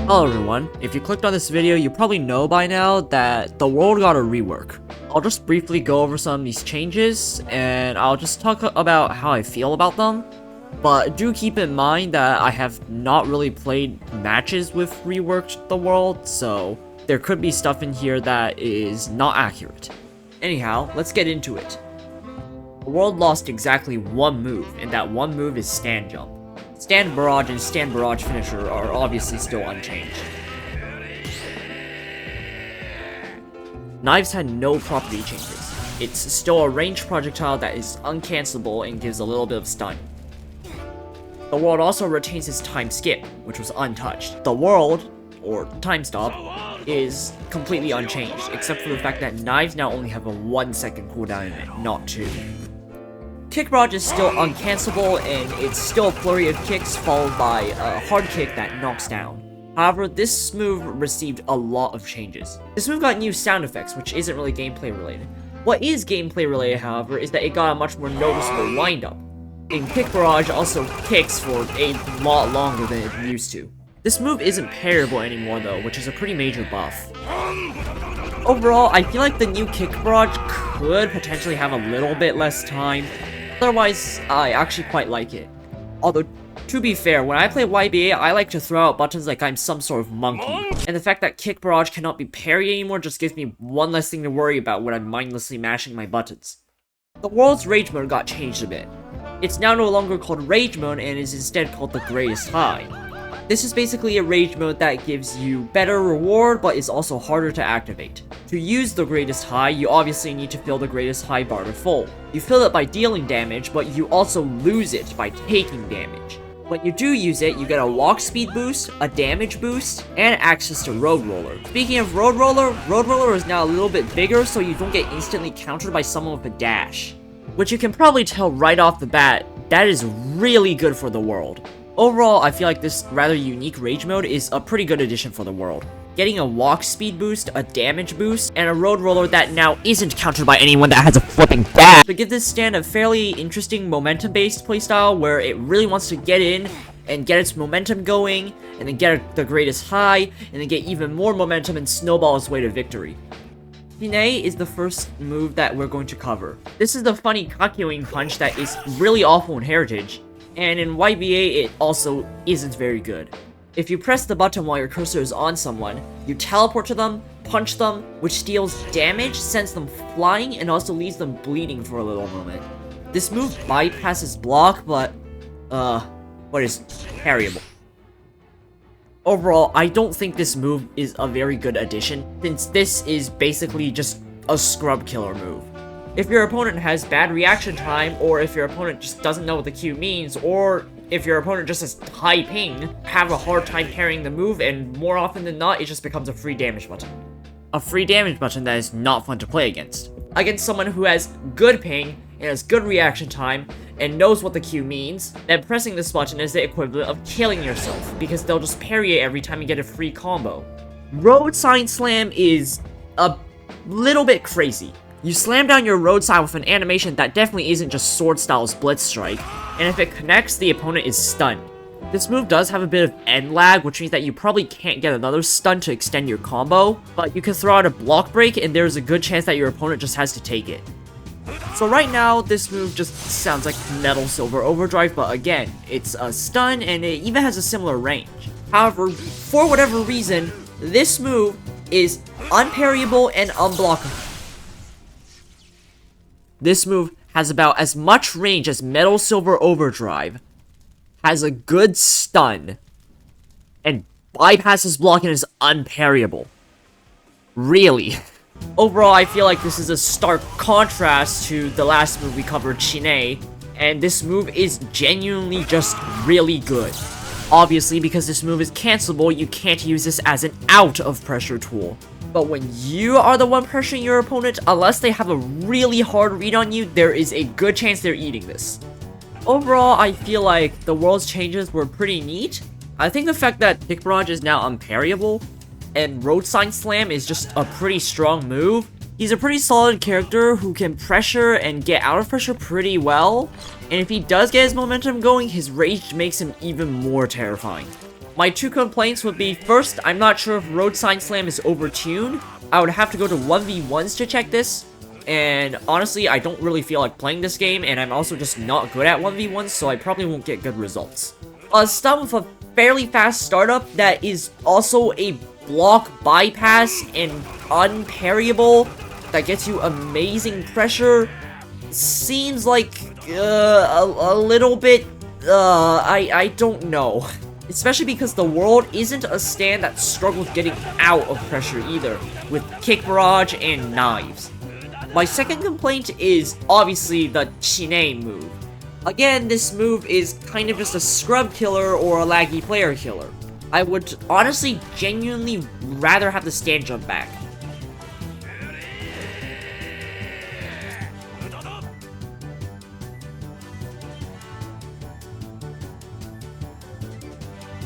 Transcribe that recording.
Hello everyone, if you clicked on this video, you probably know by now that the world got a rework. I'll just briefly go over some of these changes, and I'll just talk about how I feel about them. But do keep in mind that I have not really played matches with reworked the world, so there could be stuff in here that is not accurate. Anyhow, let's get into it. The world lost exactly one move, and that one move is stand jump. Stand barrage and stand barrage finisher are obviously still unchanged. Knives had no property changes. It's still a ranged projectile that is uncancelable and gives a little bit of stun. The world also retains its time skip, which was untouched. The world, or time stop, is completely unchanged, except for the fact that knives now only have a 1 second cooldown in it, not 2. Kick barrage is still uncancelable, and it's still a flurry of kicks followed by a hard kick that knocks down. However, this move received a lot of changes. This move got new sound effects, which isn't really gameplay related. What is gameplay related, however, is that it got a much more noticeable wind-up. And kick barrage also kicks for a lot longer than it used to. This move isn't parryable anymore though, which is a pretty major buff. Overall, I feel like the new kick barrage could potentially have a little bit less time. Otherwise, I actually quite like it. Although, to be fair, when I play YBA, I like to throw out buttons like I'm some sort of monkey. And the fact that kick barrage cannot be parried anymore just gives me one less thing to worry about when I'm mindlessly mashing my buttons. The world's rage mode got changed a bit. It's now no longer called rage mode and is instead called the greatest high. This is basically a rage mode that gives you better reward, but is also harder to activate. To use the greatest high, you obviously need to fill the greatest high bar to full. You fill it by dealing damage, but you also lose it by taking damage. When you do use it, you get a walk speed boost, a damage boost, and access to Road Roller. Speaking of Road Roller is now a little bit bigger, so you don't get instantly countered by someone with a dash. Which you can probably tell right off the bat, that is really good for the world. Overall, I feel like this rather unique rage mode is a pretty good addition for the world. Getting a walk speed boost, a damage boost, and a road roller that now isn't countered by anyone that has a flipping dash to give this stand a fairly interesting momentum-based playstyle where it really wants to get in and get its momentum going, and then get the greatest high, and then get even more momentum and snowball its way to victory. Hine is the first move that we're going to cover. This is the funny kakyoing punch that is really awful in Heritage, and in YBA it also isn't very good. If you press the button while your cursor is on someone, you teleport to them, punch them, which deals damage, sends them flying, and also leaves them bleeding for a little moment. This move bypasses block, but is parryable. Overall, I don't think this move is a very good addition, since this is basically just a scrub killer move. If your opponent has bad reaction time, or if your opponent just doesn't know what the Q means, or if your opponent just has high ping, have a hard time parrying the move, and more often than not, it just becomes a free damage button. A free damage button that is not fun to play against. Against someone who has good ping, and has good reaction time, and knows what the Q means, then pressing this button is the equivalent of killing yourself, because they'll just parry it every time you get a free combo. Road Sign Slam is a little bit crazy. You slam down your road sign with an animation that definitely isn't just sword style's blitz strike, and if it connects, the opponent is stunned. This move does have a bit of end lag, which means that you probably can't get another stun to extend your combo, but you can throw out a block break and there's a good chance that your opponent just has to take it. So right now, this move just sounds like Metal Silver Overdrive, but again, it's a stun and it even has a similar range. However, for whatever reason, this move is unparryable and unblockable. This move has about as much range as Metal Silver Overdrive, has a good stun, and bypasses block and is unparryable. Really? Overall, I feel like this is a stark contrast to the last move we covered, Shine, and this move is genuinely just really good. Obviously, because this move is cancelable, you can't use this as an out of pressure tool. But when you are the one pressuring your opponent, unless they have a really hard read on you, there is a good chance they're eating this. Overall, I feel like the world's changes were pretty neat. I think the fact that Kick Barrage is now unparryable, and Road Sign Slam is just a pretty strong move. He's a pretty solid character who can pressure and get out of pressure pretty well, and if he does get his momentum going, his rage makes him even more terrifying. My 2 complaints would be, first, I'm not sure if Road Sign Slam is overtuned. I would have to go to 1v1s to check this. And honestly, I don't really feel like playing this game, and I'm also just not good at 1v1s, so I probably won't get good results. Stuff with a fairly fast startup that is also a block bypass and unparryable that gets you amazing pressure seems like a little bit I don't know. Especially because the world isn't a stand that struggles getting out of pressure either, with kick barrage and knives. My second complaint is obviously the Chine move. Again, this move is kind of just a scrub killer or a laggy player killer. I would honestly genuinely rather have the stand jump back.